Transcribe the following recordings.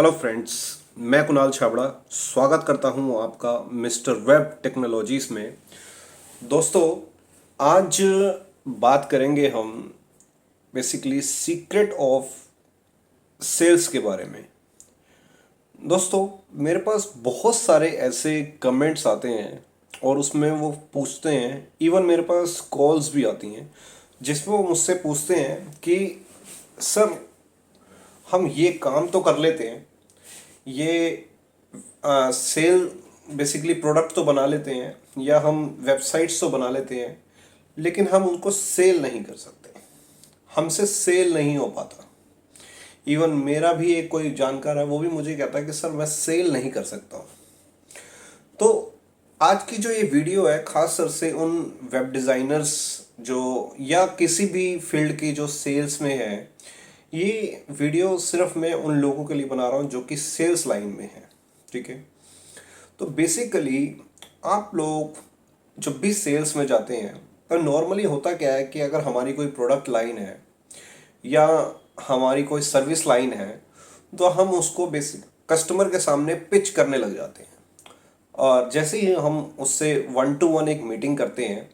Hello friends, मैं कुणाल छाबड़ा स्वागत करता हूं आपका मिस्टर वेब टेक्नोलॉजीज में। दोस्तों, आज बात करेंगे हम बेसिकली सीक्रेट ऑफ सेल्स के बारे में। दोस्तों, मेरे पास बहुत सारे ऐसे कमेंट्स आते हैं और उसमें वो पूछते हैं, इवन मेरे पास कॉल्स भी आती हैं जिसमें वो मुझसे पूछते हैं कि सर, हम ये काम तो कर लेते हैं, ये सेल बेसिकली प्रोडक्ट तो बना लेते हैं या हम वेबसाइट्स तो बना लेते हैं, लेकिन हम उनको सेल नहीं कर सकते, हमसे सेल नहीं हो पाता। इवन मेरा भी एक कोई जानकार है, वो भी मुझे कहता है कि सर मैं सेल नहीं कर सकता हूँ। तो आज की जो ये वीडियो है खास तौर से उन वेब डिज़ाइनर्स जो या किसी भी फील्ड की जो सेल्स में है, ये वीडियो सिर्फ मैं उन लोगों के लिए बना रहा हूँ जो कि सेल्स लाइन में है। ठीक है, तो बेसिकली आप लोग जब भी सेल्स में जाते हैं तो नॉर्मली होता क्या है कि अगर हमारी कोई प्रोडक्ट लाइन है या हमारी कोई सर्विस लाइन है तो हम उसको बेसिक कस्टमर के सामने पिच करने लग जाते हैं। और जैसे ही हम उससे 1-to-1 एक मीटिंग करते हैं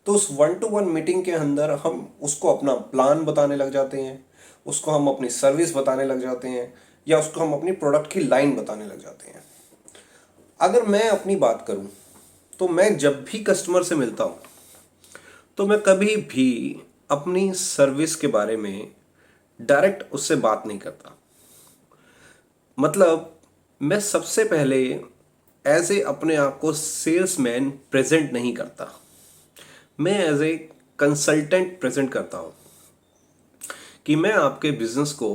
तो उस 1-to-1 मीटिंग के अंदर हम उसको अपना प्लान बताने लग जाते हैं, उसको हम अपनी सर्विस बताने लग जाते हैं या उसको हम अपनी प्रोडक्ट की लाइन बताने लग जाते हैं। अगर मैं अपनी बात करूं तो मैं जब भी कस्टमर से मिलता हूं तो मैं कभी भी अपनी सर्विस के बारे में डायरेक्ट उससे बात नहीं करता। मतलब मैं सबसे पहले एज ए अपने आप को सेल्समैन प्रेजेंट नहीं करता, मैं एज ए कंसल्टेंट प्रेजेंट करता हूँ कि मैं आपके बिजनेस को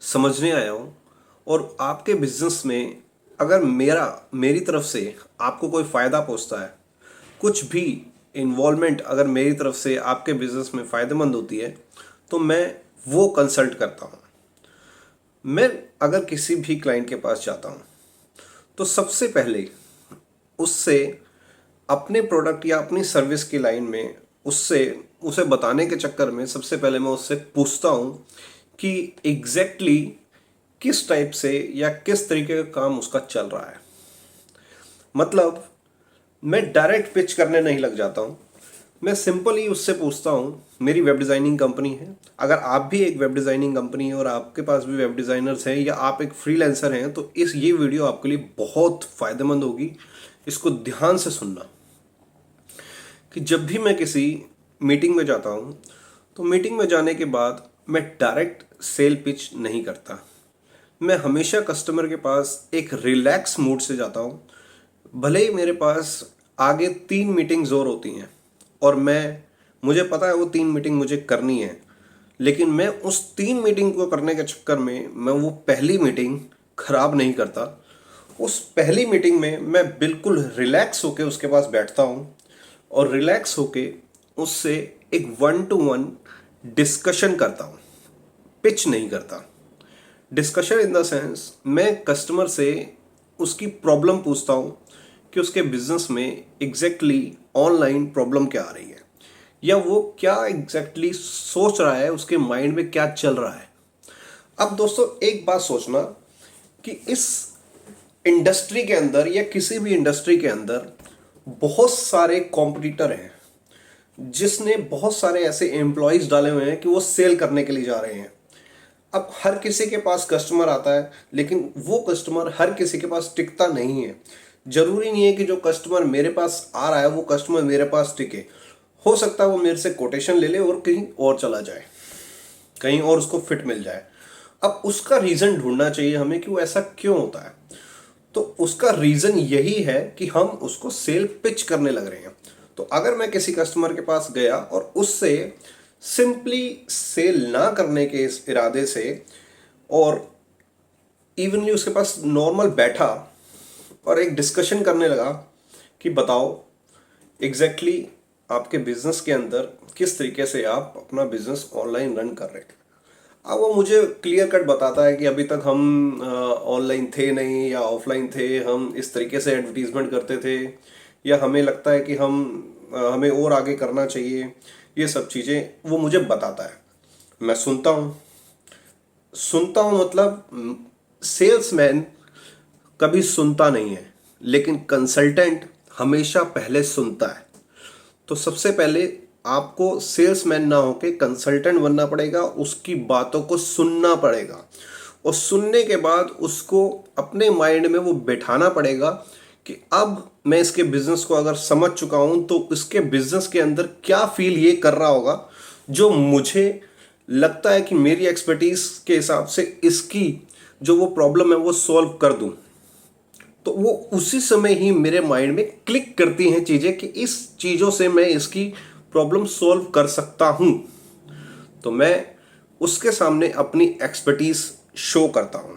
समझने आया हूँ और आपके बिजनेस में अगर मेरी तरफ से आपको कोई फ़ायदा पहुँचता है, कुछ भी इन्वॉल्वमेंट अगर मेरी तरफ से आपके बिजनेस में फ़ायदेमंद होती है तो मैं वो कंसल्ट करता हूँ। मैं अगर किसी भी क्लाइंट के पास जाता हूँ तो सबसे पहले उससे अपने प्रोडक्ट या अपनी सर्विस की लाइन में उससे उसे बताने के चक्कर में सबसे पहले मैं उससे पूछता हूँ कि एग्जैक्टली किस टाइप से या किस तरीके का काम उसका चल रहा है। मतलब मैं डायरेक्ट पिच करने नहीं लग जाता हूँ, मैं सिंपल ही उससे पूछता हूँ। मेरी वेब डिज़ाइनिंग कंपनी है, अगर आप भी एक वेब डिज़ाइनिंग कंपनी है और आपके पास भी वेब डिज़ाइनर्स हैं या आप एक फ्रीलांसर हैं तो ये वीडियो आपके लिए बहुत फ़ायदेमंद होगी। इसको ध्यान से सुनना कि जब भी मैं किसी मीटिंग में जाता हूँ तो मीटिंग में जाने के बाद मैं डायरेक्ट सेल पिच नहीं करता। मैं हमेशा कस्टमर के पास एक रिलैक्स मूड से जाता हूँ। भले ही मेरे पास आगे 3 मीटिंग्स और होती हैं और मुझे पता है वो 3 मीटिंग मुझे करनी है, लेकिन मैं उस 3 मीटिंग को करने के चक्कर में मैं वो पहली मीटिंग खराब नहीं करता। उस पहली मीटिंग में मैं बिल्कुल रिलैक्स होके उसके पास बैठता हूँ और रिलैक्स होके उससे एक 1-to-1 डिस्कशन करता हूँ, पिच नहीं करता। डिस्कशन इन द सेंस मैं कस्टमर से उसकी प्रॉब्लम पूछता हूँ कि उसके बिजनेस में एग्जैक्टली ऑनलाइन प्रॉब्लम क्या आ रही है या वो क्या एग्जैक्टली सोच रहा है, उसके माइंड में क्या चल रहा है। अब दोस्तों, एक बात सोचना कि इस इंडस्ट्री के अंदर या किसी भी इंडस्ट्री के अंदर बहुत सारे कॉम्पिटिटर हैं जिसने बहुत सारे ऐसे एम्प्लॉयज़ डाले हुए हैं कि वो सेल करने के लिए जा रहे हैं। अब हर किसी के पास कस्टमर आता है, लेकिन वो कस्टमर हर किसी के पास टिकता नहीं है। जरूरी नहीं है कि जो कस्टमर मेरे पास आ रहा है वो कस्टमर मेरे पास टिके। हो सकता है वो मेरे से कोटेशन ले ले और कहीं और चला जाए, कहीं और उसको फिट मिल जाए। अब उसका रीज़न ढूंढना चाहिए हमें कि वो ऐसा क्यों होता है। तो उसका रीज़न यही है कि हम उसको सेल पिच करने लग रहे हैं। तो अगर मैं किसी कस्टमर के पास गया और उससे सिंपली सेल ना करने के इस इरादे से और इवनली उसके पास नॉर्मल बैठा और एक डिस्कशन करने लगा कि बताओ एग्जैक्टली आपके बिजनेस के अंदर किस तरीके से आप अपना बिजनेस ऑनलाइन रन कर रहे हैं। अब वो मुझे क्लियर कट बताता है कि अभी तक हम ऑनलाइन थे नहीं या ऑफलाइन थे, हम इस तरीके से एडवर्टीजमेंट करते थे या हमें लगता है कि हमें और आगे करना चाहिए। ये सब चीज़ें वो मुझे बताता है, मैं सुनता हूँ। मतलब सेल्समैन कभी सुनता नहीं है, लेकिन कंसल्टेंट हमेशा पहले सुनता है। तो सबसे पहले आपको सेल्समैन ना होके कंसल्टेंट बनना पड़ेगा, उसकी बातों को सुनना पड़ेगा और सुनने के बाद उसको अपने माइंड में वो बैठाना पड़ेगा कि अब मैं इसके बिजनेस को अगर समझ चुका हूं तो इसके बिजनेस के अंदर क्या फील ये कर रहा होगा जो मुझे लगता है कि मेरी एक्सपर्टीज के हिसाब से इसकी जो वो प्रॉब्लम है वो सॉल्व कर दूं। तो वो उसी समय ही मेरे माइंड में क्लिक करती हैं चीज़ें कि इस चीज़ों से मैं इसकी प्रॉब्लम सॉल्व कर सकता हूं। तो मैं उसके सामने अपनी एक्सपर्टीज शो करता हूं।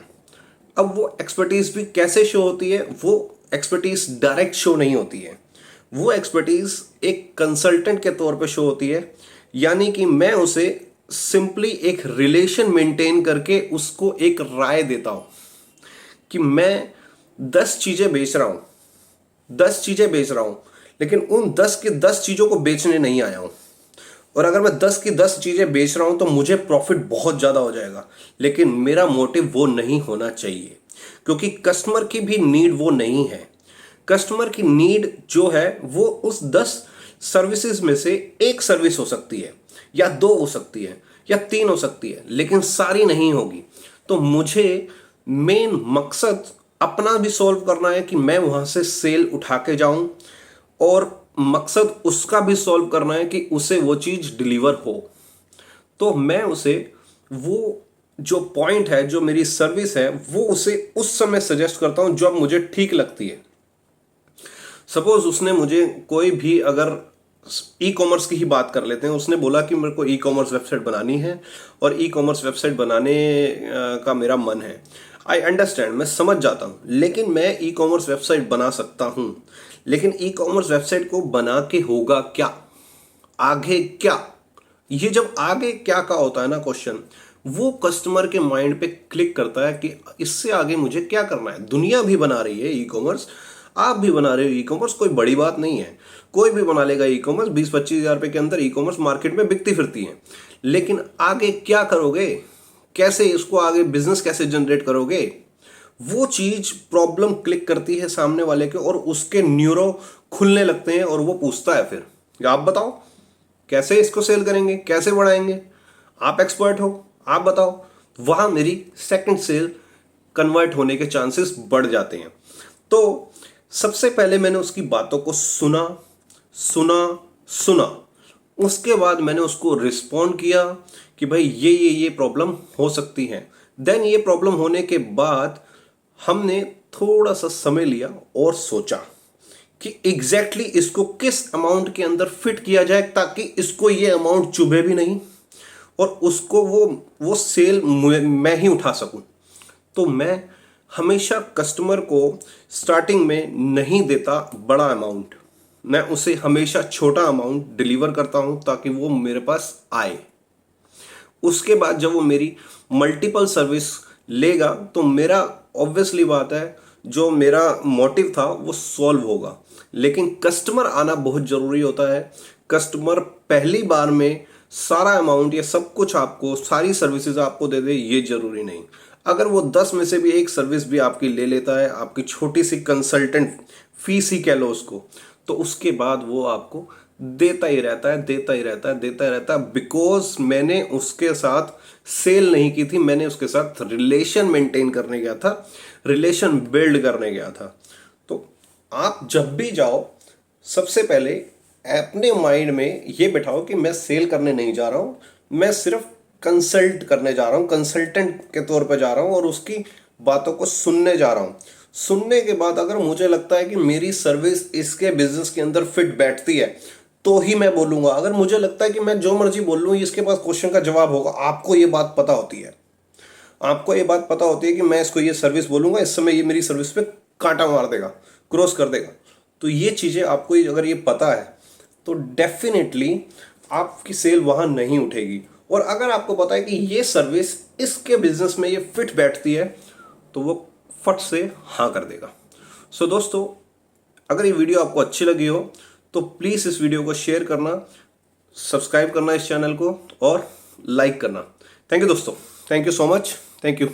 अब वो एक्सपर्टीज भी कैसे शो होती है? वो एक्सपर्टीज डायरेक्ट शो नहीं होती है, वो एक्सपर्टीज एक कंसल्टेंट के तौर पे शो होती है। यानी कि मैं उसे सिंपली एक रिलेशन मेंटेन करके उसको एक राय देता हूं कि मैं 10 चीजें बेच रहा हूं, 10 चीजें बेच रहा हूं, लेकिन उन 10 की 10 चीजों को बेचने नहीं आया हूं। और अगर मैं 10 की 10 चीजें बेच रहा हूं तो मुझे प्रॉफिट बहुत ज्यादा हो जाएगा, लेकिन मेरा मोटिव वो नहीं होना चाहिए, क्योंकि कस्टमर की भी नीड वो नहीं है। कस्टमर की नीड जो है वो उस 10 सर्विसेज में से एक सर्विस हो सकती है, या 2 हो सकती है, या 3 हो सकती है, लेकिन सारी नहीं होगी। तो मुझे मेन मकसद अपना भी सॉल्व करना है कि मैं वहां से सेल उठा के जाऊं, और मकसद उसका भी सॉल्व करना है कि उसे वो चीज डिलीवर हो। तो मैं उसे वो जो पॉइंट है, जो मेरी सर्विस है, वो उसे उस समय सजेस्ट करता हूं जब मुझे ठीक लगती है। सपोज उसने मुझे कोई भी, अगर ई कॉमर्स की ही बात कर लेते हैं, उसने बोला कि मेरे को ई कॉमर्स वेबसाइट बनानी है और ई कॉमर्स वेबसाइट बनाने का मेरा मन है। आई अंडरस्टैंड, मैं समझ जाता हूँ, लेकिन मैं ई कॉमर्स वेबसाइट बना सकता हूँ, लेकिन ई कॉमर्स वेबसाइट को बना के होगा क्या, आगे क्या? ये जब आगे क्या का होता है ना क्वेश्चन, वो कस्टमर के माइंड पे क्लिक करता है कि इससे आगे मुझे क्या करना है। दुनिया भी बना रही है ई कॉमर्स, आप भी बना रहे हो ई कॉमर्स, कोई बड़ी बात नहीं है, कोई भी बना लेगा ई कॉमर्स। 20-25 हज़ार रुपए के अंदर ई कॉमर्स मार्केट में बिकती फिरती है, लेकिन आगे क्या करोगे, कैसे इसको आगे बिजनेस कैसे जनरेट करोगे? वो चीज प्रॉब्लम क्लिक करती है सामने वाले के, और उसके न्यूरो खुलने लगते हैं और वो पूछता है फिर कि आप बताओ कैसे इसको सेल करेंगे, कैसे बढ़ाएंगे, आप एक्सपर्ट हो, आप बताओ। वहां मेरी सेकंड सेल कन्वर्ट होने के चांसेस बढ़ जाते हैं। तो सबसे पहले मैंने उसकी बातों को सुना सुना सुना, उसके बाद मैंने उसको रिस्पॉन्ड किया कि भाई ये प्रॉब्लम हो सकती है। देन ये प्रॉब्लम होने के बाद हमने थोड़ा सा समय लिया और सोचा कि एग्जैक्टली इसको किस अमाउंट के अंदर फिट किया जाए ताकि इसको ये अमाउंट चुभे भी नहीं और उसको वो सेल मैं ही उठा सकूं। तो मैं हमेशा कस्टमर को स्टार्टिंग में नहीं देता बड़ा अमाउंट, मैं उसे हमेशा छोटा अमाउंट डिलीवर करता हूं ताकि वो मेरे पास आए। उसके बाद जब वो मेरी मल्टीपल सर्विस लेगा तो मेरा ऑब्वियसली बात है, जो मेरा मोटिव था वो सॉल्व होगा। लेकिन कस्टमर आना बहुत ज़रूरी होता है। कस्टमर पहली बार में सारा अमाउंट या सब कुछ आपको, सारी सर्विसेज आपको दे दे, ये जरूरी नहीं। अगर वो 10 में से भी एक सर्विस भी आपकी ले लेता है, आपकी छोटी सी कंसल्टेंट फीस ही कह लो उसको, तो उसके बाद वो आपको देता ही रहता है, देता ही रहता है, देता ही रहता है। बिकॉज मैंने उसके साथ सेल नहीं की थी, मैंने उसके साथ रिलेशन मेंटेन करने गया था, रिलेशन बिल्ड करने गया था। तो आप जब भी जाओ, सबसे पहले अपने माइंड में ये बैठाओ कि मैं सेल करने नहीं जा रहा हूँ, मैं सिर्फ कंसल्ट करने जा रहा हूँ, कंसल्टेंट के तौर पे जा रहा हूँ और उसकी बातों को सुनने जा रहा हूँ। सुनने के बाद अगर मुझे लगता है कि मेरी सर्विस इसके बिजनेस के अंदर फिट बैठती है तो ही मैं बोलूँगा। अगर मुझे लगता है कि मैं जो मर्जी बोल लूँ इसके पास क्वेश्चन का जवाब होगा, आपको ये बात पता होती है, आपको ये बात पता होती है कि मैं इसको ये सर्विस बोलूँगा, इस समय ये मेरी सर्विस पे कांटा मार देगा, क्रॉस कर देगा। तो ये चीज़ें आपको अगर ये पता है तो डेफिनेटली आपकी सेल वहाँ नहीं उठेगी। और अगर आपको पता है कि ये सर्विस इसके बिजनेस में ये फिट बैठती है तो वो फट से हाँ कर देगा। सो दोस्तों, अगर ये वीडियो आपको अच्छी लगी हो तो प्लीज़ इस वीडियो को शेयर करना, सब्सक्राइब करना इस चैनल को और लाइक करना। थैंक यू दोस्तों, thank you so much, thank you.